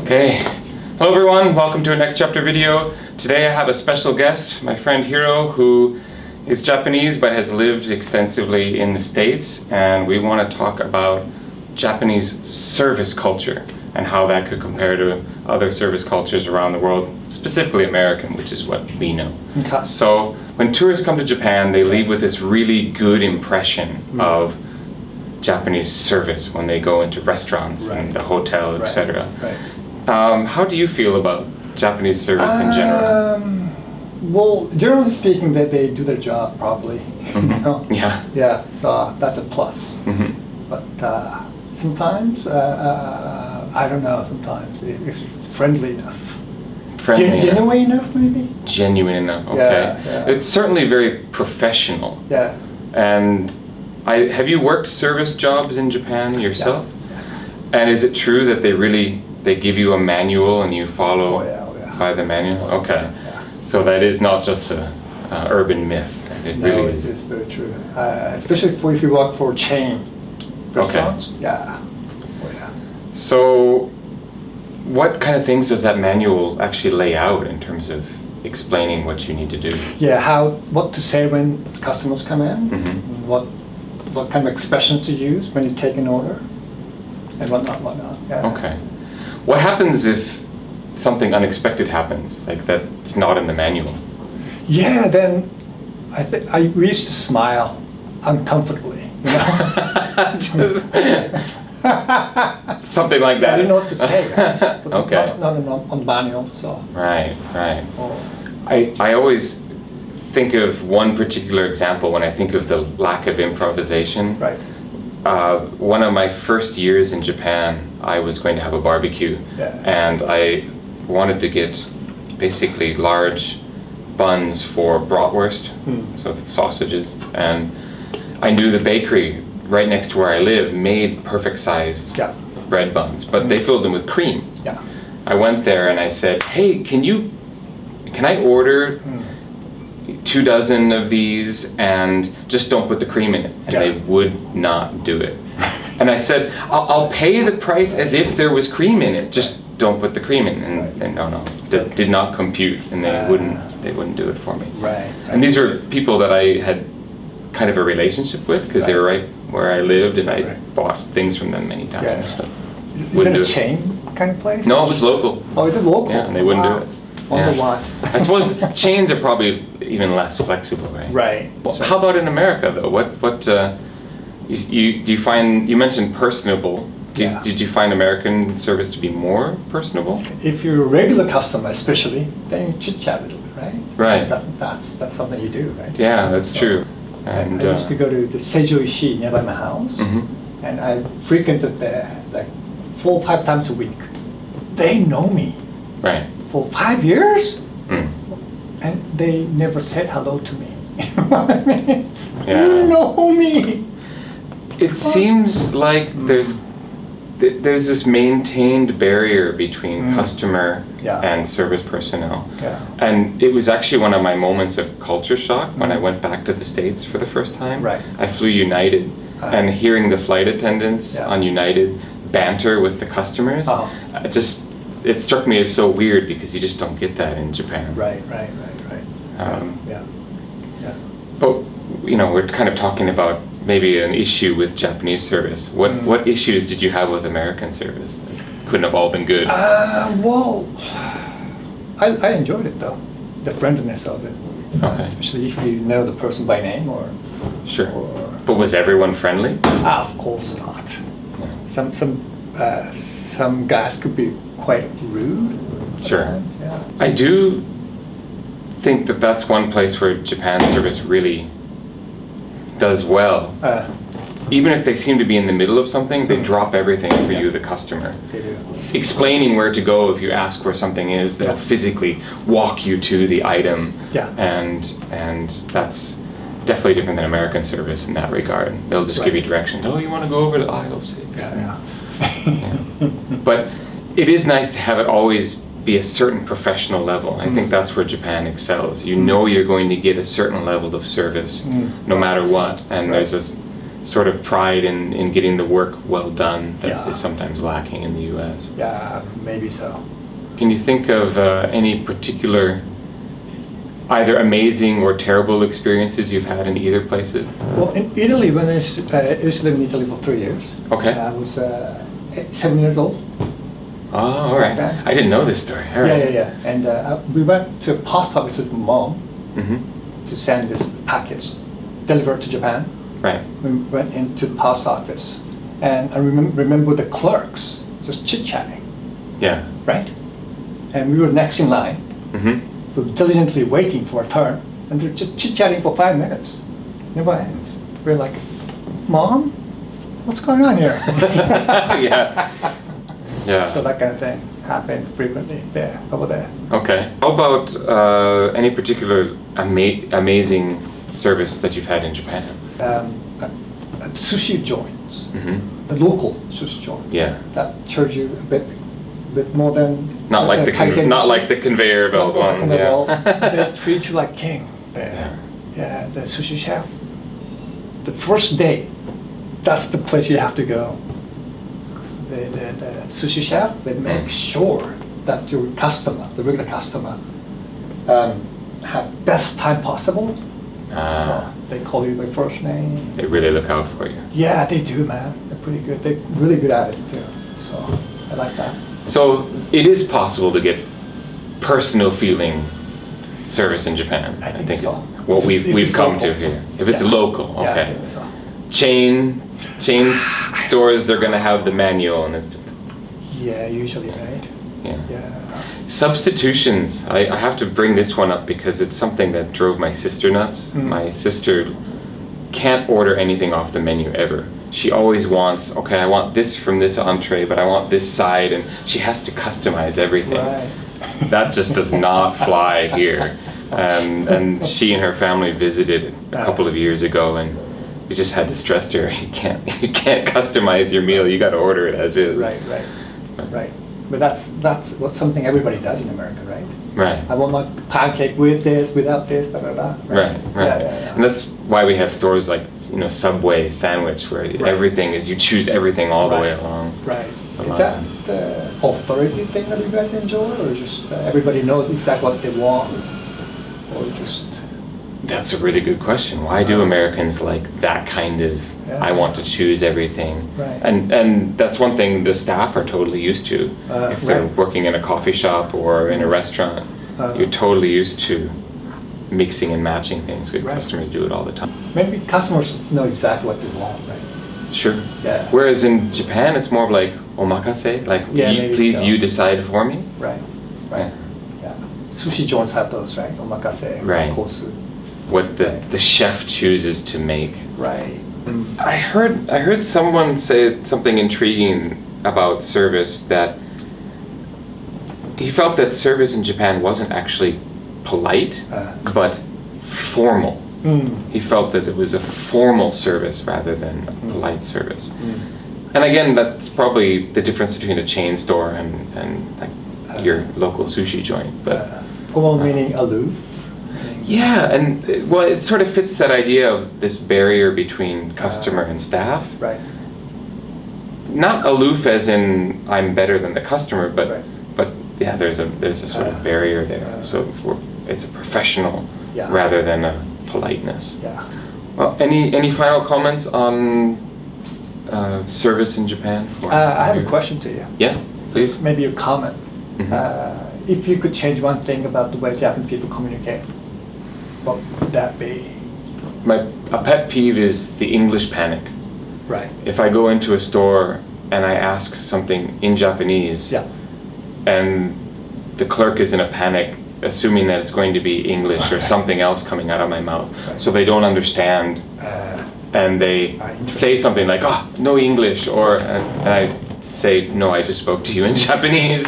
Okay, hello everyone, welcome to a Next Chapter video. Today I have a special guest, my friend Hiro, who is Japanese but has lived extensively in the States, and we want to talk about Japanese service culture and how that could compare to other service cultures around the world, specifically American, which is what we know. Okay. So when tourists come to Japan, they leave with this really good impression of Japanese service when they go into restaurants and the hotel, etc. Right. How do you feel about Japanese service in general? Well, generally speaking, they do their job properly. You know? Yeah. So that's a plus. But sometimes, I don't know. Sometimes if it's friendly enough, genuine enough, maybe. Genuine enough. Okay. Yeah. It's certainly very professional. Yeah. And have you worked service jobs in Japan yourself? Yeah. And is it true that they give you a manual and you follow by the manual? Okay. Yeah. So that is not just a urban myth. It really is. It's very true. Especially if you work for chain restaurants. Okay. Yeah. So what kind of things does that manual actually lay out in terms of explaining what you need to do? Yeah, what to say when customers come in, what kind of expression to use when you take an order, and whatnot. Yeah. Okay. What happens if something unexpected happens, like that's not in the manual? Yeah, then we used to smile uncomfortably. You know? Just something like that. I didn't know what to say. Right? Okay. Not on the manual, so. Right. Oh. I always think of one particular example when I think of the lack of improvisation. Right. One of my first years in Japan, I was going to have a barbecue, and I wanted to get basically large buns for bratwurst, so sausages, and I knew the bakery right next to where I live made perfect sized bread buns, but they filled them with cream. Yeah. I went there and I said, "Hey, can I order 24 of these and just don't put the cream in it?" And they would not do it. And I said, I'll pay the price as if there was cream in it, just don't put the cream in. And no, that did not compute, and they wouldn't do it for me. Right. And these were people that I had kind of a relationship with, because they were right where I lived, and I bought things from them many times. Yeah. But Is it a chain kind of place? No, it was local. Oh, is it local? Yeah, and they wouldn't do it. Wonder why. I suppose chains are probably even less flexible, right? Right. Well, how about in America, though? What do you find? You mentioned personable. Did you find American service to be more personable? If you're a regular customer, especially, then you chit chat a little bit, right? Right. That's something you do, right? Yeah, that's true. And I used to go to the Seijo Ishii nearby my house, and I frequented there like 4 or 5 times a week. They know me. Right. For 5 years, and they never said hello to me. You know what I mean? Yeah. You know me. It seems like there's this maintained barrier between customer and service personnel. Yeah. And it was actually one of my moments of culture shock when I went back to the States for the first time. Right. I flew United, and hearing the flight attendants on United banter with the customers, it struck me as so weird, because you just don't get that in Japan. Right. But we're kind of talking about maybe an issue with Japanese service. What issues did you have with American service? Couldn't have all been good. Well, I enjoyed it though, the friendliness of it. Okay. Especially if you know the person by name or. Sure. But was everyone friendly? Of course not. Some guys could be quite rude. Sure. Yeah. I do think that that's one place where Japan service really does well. Even if they seem to be in the middle of something, they drop everything for you, the customer. They do. Explaining where to go if you ask where something is, they'll physically walk you to the item. Yeah. And that's definitely different than American service in that regard. They'll just give you directions. Oh, you want to go over to aisle 6. Yeah. But it is nice to have it always be a certain professional level. I think that's where Japan excels. You know you're going to get a certain level of service no matter what. And there's sort of pride in getting the work well done that Yeah. is sometimes lacking in the U.S. Yeah, maybe so. Can you think of any particular either amazing or terrible experiences you've had in either places? Well, in Italy, when I used to live in Italy for 3 years. Okay. I was 7 years old. Oh, all right. Okay. I didn't know this story. All right. Yeah. And we went to a post office with mom Mm-hmm. to send this package delivered to Japan. Right. We went into the post office, and I remember the clerks just chit-chatting, Yeah. right? And we were next in line, Mm-hmm. so diligently waiting for a turn, and they're just chit-chatting for 5 minutes. Never ends. We're like, Mom, what's going on here? Yeah. Yeah. So that kind of thing happened frequently there, over there. Okay. How about any particular amazing service that you've had in Japan? Sushi joints, Mm-hmm. the local sushi joint. Yeah. That charge you a bit more than Not like the Kaiten not sushi. like the conveyor belt Not like ones. conveyor belt. Yeah. They treat you like king there. Yeah, the sushi chef. The first day, that's the place you have to go. The sushi chef, they make sure that your customer, the regular customer, have best time possible. Ah. So they call you by first name. They really look out for you. Yeah, they do, man. They're pretty good. They're really good at it too. So I like that. So it is possible to get personal feeling service in Japan. I think so. is what If we've it's come local. to here. If it's Yeah. local, Yeah, I okay. think so. Chain stores, they're gonna have the manual and it's Yeah, usually, right? yeah. Yeah. Substitutions. I have to bring this one up because it's something that drove my sister nuts. Mm. My sister can't order anything off the menu ever. She always wants, okay, I want this from this entree, but I want this side, and she has to customize everything. Right. That just does not fly here. And she and her family visited a couple of years ago, and we just had to stress to her, you can't customize your meal. You got to order it as is. Right. But that's what something everybody does in America, right? Right. I want my pancake with this, without this, da da da. Right. Yeah. And that's why we have stores like Subway sandwich, where everything is, you choose everything all the way along. Right. the Is line. that the authority thing that you guys enjoy, or just everybody knows exactly what they want, or just? That's a really good question. Why do Americans like that kind of, Yeah. I want to choose everything? Right. And that's one thing the staff are totally used to. If they're Right. working in a coffee shop or in a restaurant, you're totally used to mixing and matching things, because Right. customers do it all the time. Maybe customers know exactly what they want, right? Sure. Yeah. Whereas in Japan, it's more of like omakase, like Yeah, maybe please so. you decide for me. Right. Yeah. Sushi joints have those, right? Omakase, Right. kosu. What the chef chooses to make. Right. I heard someone say something intriguing about service, that he felt that service in Japan wasn't actually polite, but formal. He felt that it was a formal service rather than a polite service. And again, that's probably the difference between a chain store and like your local sushi joint. But Formal meaning aloof. yeah, and well, it sort of fits that idea of this barrier between customer and staff. Right. Not aloof as in I'm better than the customer, but Right. but yeah, there's a sort of barrier there. So it's a professional Yeah. rather than a politeness. Yeah. Well, any final comments on service in Japan? I have a question to you. Yeah, please. Maybe a comment. Mhm. If you could change one thing about the way Japanese people communicate, what would that be? A pet peeve is the English panic. Right. If I go into a store and I ask something in Japanese, Yeah. and the clerk is in a panic, assuming that it's going to be English or something else coming out of my mouth, Right. so they don't understand, and they Interesting. say something like, "Oh, no English," and I say, "No, I just spoke to you in Japanese,"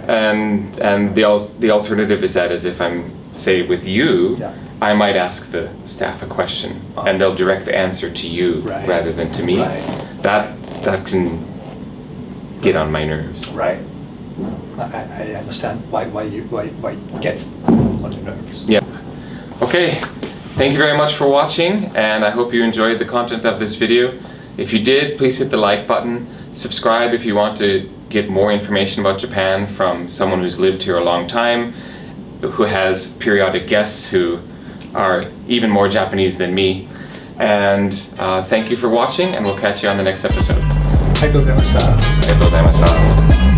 and the alternative is that, as if I'm, say, with you. Yeah. I might ask the staff a question, and they'll direct the answer to you Right. rather than to me. Right. That can get on my nerves. Right. I understand why it gets on your nerves. Yeah. Okay. thank you very much for watching, and I hope you enjoyed the content of this video. If you did, please hit the like button. Subscribe if you want to get more information about Japan from someone who's lived here a long time, who has periodic guests who are even more Japanese than me. And thank you for watching, and we'll catch you on the next episode. ありがとうございました。ありがとうございました。